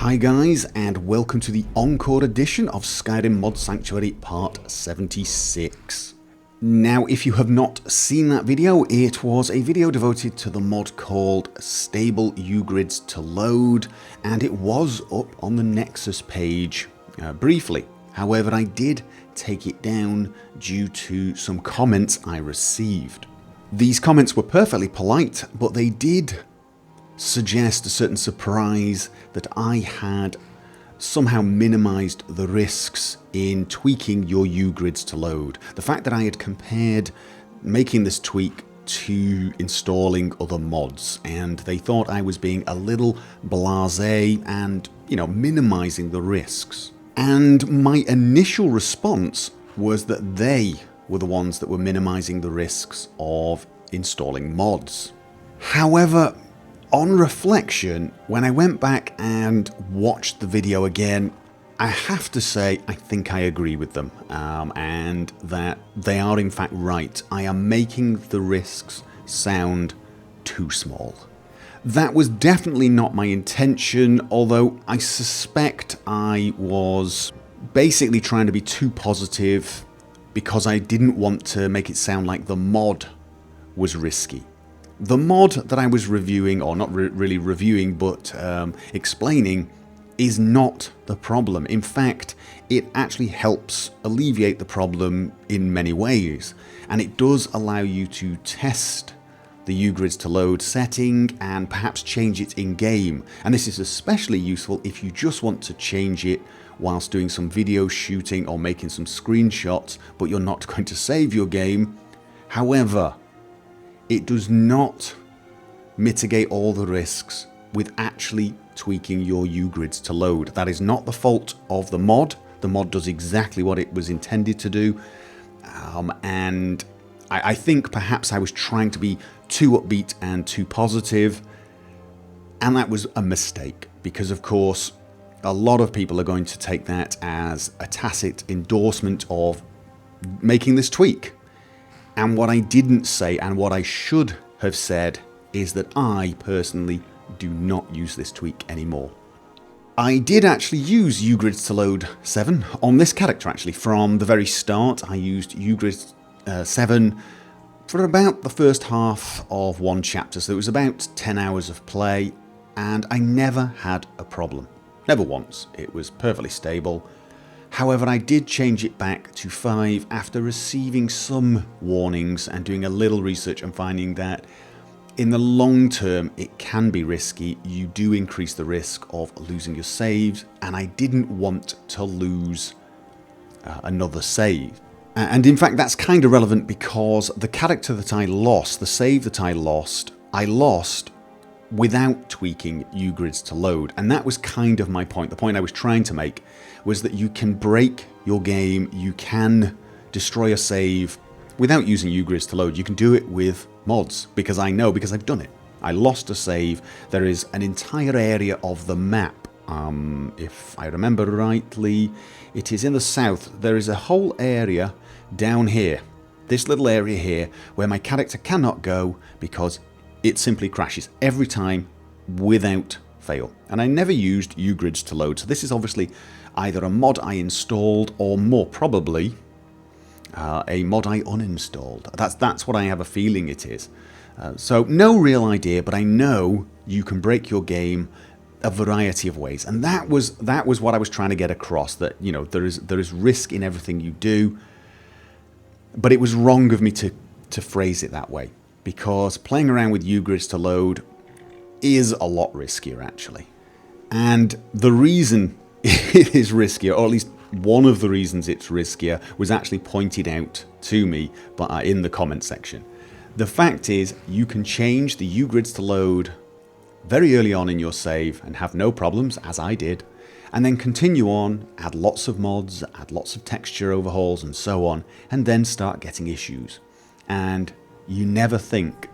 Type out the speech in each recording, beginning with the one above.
Hi guys, and welcome to the Encore edition of Skyrim Mod Sanctuary Part 76. Now, if you have not seen that video, it was a video devoted to the mod called Stable uGridsToLoad, and it was up on the Nexus page briefly. However, I did take it down due to some comments I received. These comments were perfectly polite, but they did suggest a certain surprise that I had somehow minimized the risks in tweaking your uGridsToLoad. The fact that I had compared making this tweak to installing other mods, and they thought I was being a little blasé and, minimizing the risks. And my initial response was that they were the ones that were minimizing the risks of installing mods. However, on reflection, when I went back and watched the video again, I have to say I think I agree with them, and that they are in fact right. I am making the risks sound too small. That was definitely not my intention, although I suspect I was basically trying to be too positive because I didn't want to make it sound like the mod was risky. The mod that I was reviewing, or not really reviewing, but explaining, is not the problem. In fact, it actually helps alleviate the problem in many ways. And it does allow you to test the uGridsToLoad setting and perhaps change it in-game. And this is especially useful if you just want to change it whilst doing some video shooting or making some screenshots, but you're not going to save your game. However, it does not mitigate all the risks with actually tweaking your uGridsToLoad. That is not the fault of the mod. The mod does exactly what it was intended to do. And I think perhaps I was trying to be too upbeat and too positive. And that was a mistake because, of course, a lot of people are going to take that as a tacit endorsement of making this tweak. And what I didn't say, and what I should have said, is that I personally do not use this tweak anymore. I did actually use uGridsToLoad 7 on this character actually. From the very start, I used uGrids 7 for about the first half of one chapter. So it was about 10 hours of play, and I never had a problem. Never once. It was perfectly stable. However, I did change it back to 5 after receiving some warnings and doing a little research and finding that in the long term it can be risky. You do increase the risk of losing your saves, and I didn't want to lose another save. And in fact that's kind of relevant because the character that I lost, the save that I lost without tweaking uGridsToLoad. And that was kind of my point. The point I was trying to make was that you can break your game, you can destroy a save without using uGridsToLoad. You can do it with mods, because I know, because I've done it. I lost a save. There is an entire area of the map, if I remember rightly, it is in the south. There is a whole area down here, this little area here, where my character cannot go because it simply crashes every time without fail. And I never used uGridsToLoad, so this is obviously either a mod I installed or more probably a mod I uninstalled. That's what I have a feeling it is. So no real idea, but I know you can break your game a variety of ways, and that was what I was trying to get across. That there is risk in everything you do, but it was wrong of me to phrase it that way, because playing around with uGridsToLoad is a lot riskier actually. And the reason it is riskier, or at least one of the reasons it's riskier, was actually pointed out to me in the comment section. The fact is, you can change the uGridsToLoad very early on in your save and have no problems, as I did, and then continue on, add lots of mods, add lots of texture overhauls and so on, and then start getting issues. And you never think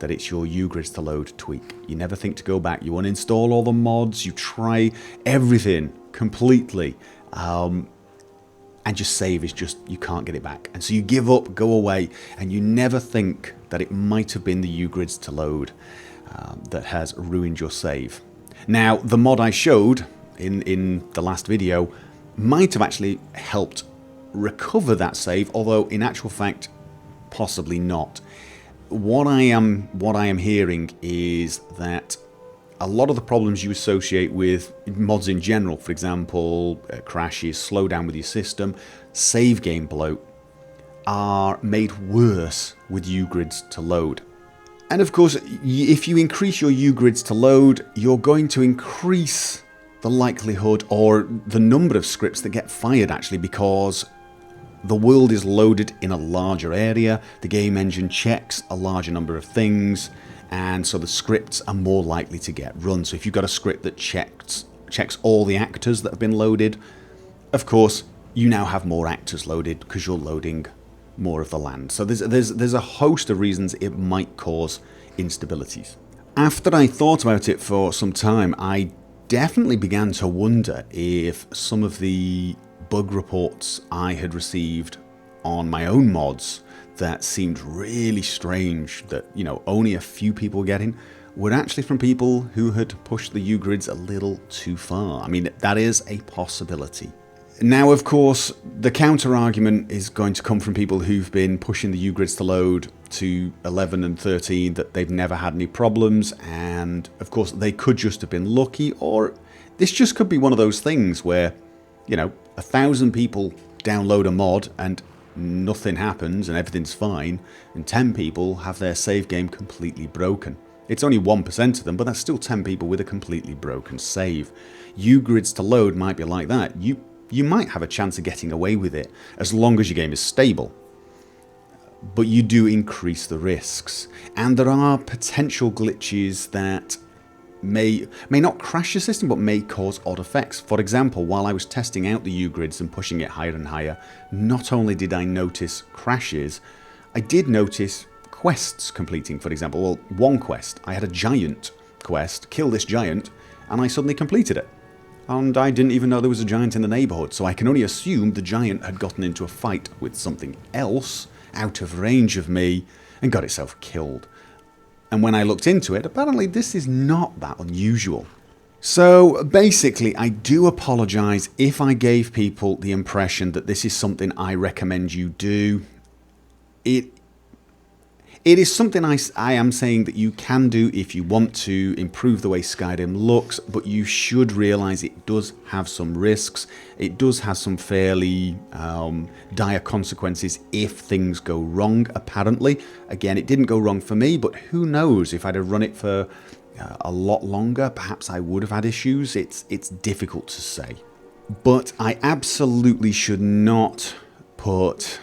that it's your uGridsToLoad tweak. You never think to go back. You uninstall all the mods, you try everything completely, and your save is just, you can't get it back. And so you give up, go away, and you never think that it might have been the uGridsToLoad that has ruined your save. Now, the mod I showed in the last video might have actually helped recover that save, although in actual fact, possibly not. What I am hearing is that a lot of the problems you associate with mods in general, for example, crashes, slowdown with your system, save game bloat, are made worse with uGridsToLoad. And of course, if you increase your uGridsToLoad, you're going to increase the likelihood or the number of scripts that get fired, actually, because the world is loaded in a larger area, the game engine checks a larger number of things, and so the scripts are more likely to get run. So if you've got a script that checks all the actors that have been loaded, of course, you now have more actors loaded because you're loading more of the land. So there's a host of reasons it might cause instabilities. After I thought about it for some time, I definitely began to wonder if some of the bug reports I had received on my own mods that seemed really strange that, you know, only a few people were getting, were actually from people who had pushed the uGrids a little too far. I mean, that is a possibility. Now, of course, the counter argument is going to come from people who've been pushing the uGridsToLoad to 11 and 13, that they've never had any problems, and of course they could just have been lucky, or this just could be one of those things where, you know, 1,000 people download a mod and nothing happens and everything's fine, and 10 people have their save game completely broken. It's only 1% of them, but that's still 10 people with a completely broken save. uGridsToLoad might be like that. You might have a chance of getting away with it as long as your game is stable, but you do increase the risks, and there are potential glitches that may not crash your system, but may cause odd effects. For example, while I was testing out the uGrids and pushing it higher and higher, not only did I notice crashes, I did notice quests completing. For example, well, one quest, I had a giant quest, kill this giant, and I suddenly completed it. And I didn't even know there was a giant in the neighbourhood, so I can only assume the giant had gotten into a fight with something else out of range of me and got itself killed. And when I looked into it, apparently this is not that unusual. So basically, I do apologise if I gave people the impression that this is something I recommend you do. It is something I am saying that you can do if you want to improve the way Skyrim looks, but you should realise it does have some risks. It does have some fairly dire consequences if things go wrong, apparently. Again, it didn't go wrong for me, but who knows, if I'd have run it for a lot longer, perhaps I would have had issues. It's difficult to say. But I absolutely should not put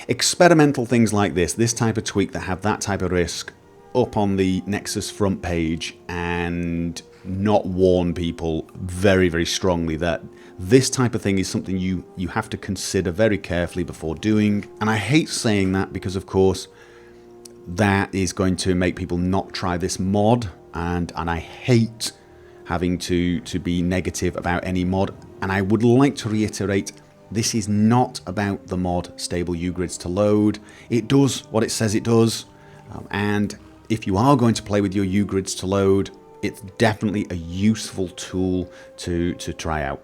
experimental things like this type of tweak that have that type of risk up on the Nexus front page and not warn people very, very strongly that this type of thing is something you have to consider very carefully before doing. And I hate saying that because, of course, that is going to make people not try this mod, and I hate having to be negative about any mod. And I would like to reiterate, this is not about the mod stable uGridsToLoad. It does what it says it does, and if you are going to play with your uGridsToLoad, it's definitely a useful tool to try out.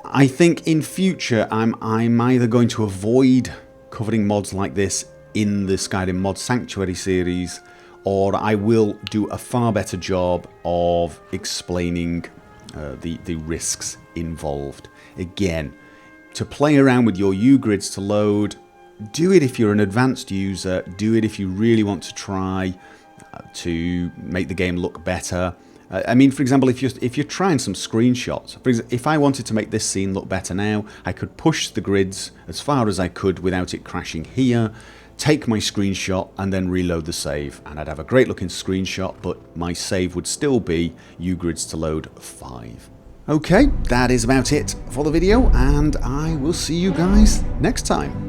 I think in future I'm either going to avoid covering mods like this in the Skyrim Mod Sanctuary series, or I will do a far better job of explaining the risks involved. Again, to play around with your uGridsToLoad, do it if you're an advanced user, do it if you really want to try to make the game look better. I mean, for example, if you're trying some screenshots, for example, if I wanted to make this scene look better now, I could push the grids as far as I could without it crashing here, take my screenshot and then reload the save, and I'd have a great looking screenshot, but my save would still be uGridsToLoad 5. Okay, that is about it for the video, and I will see you guys next time.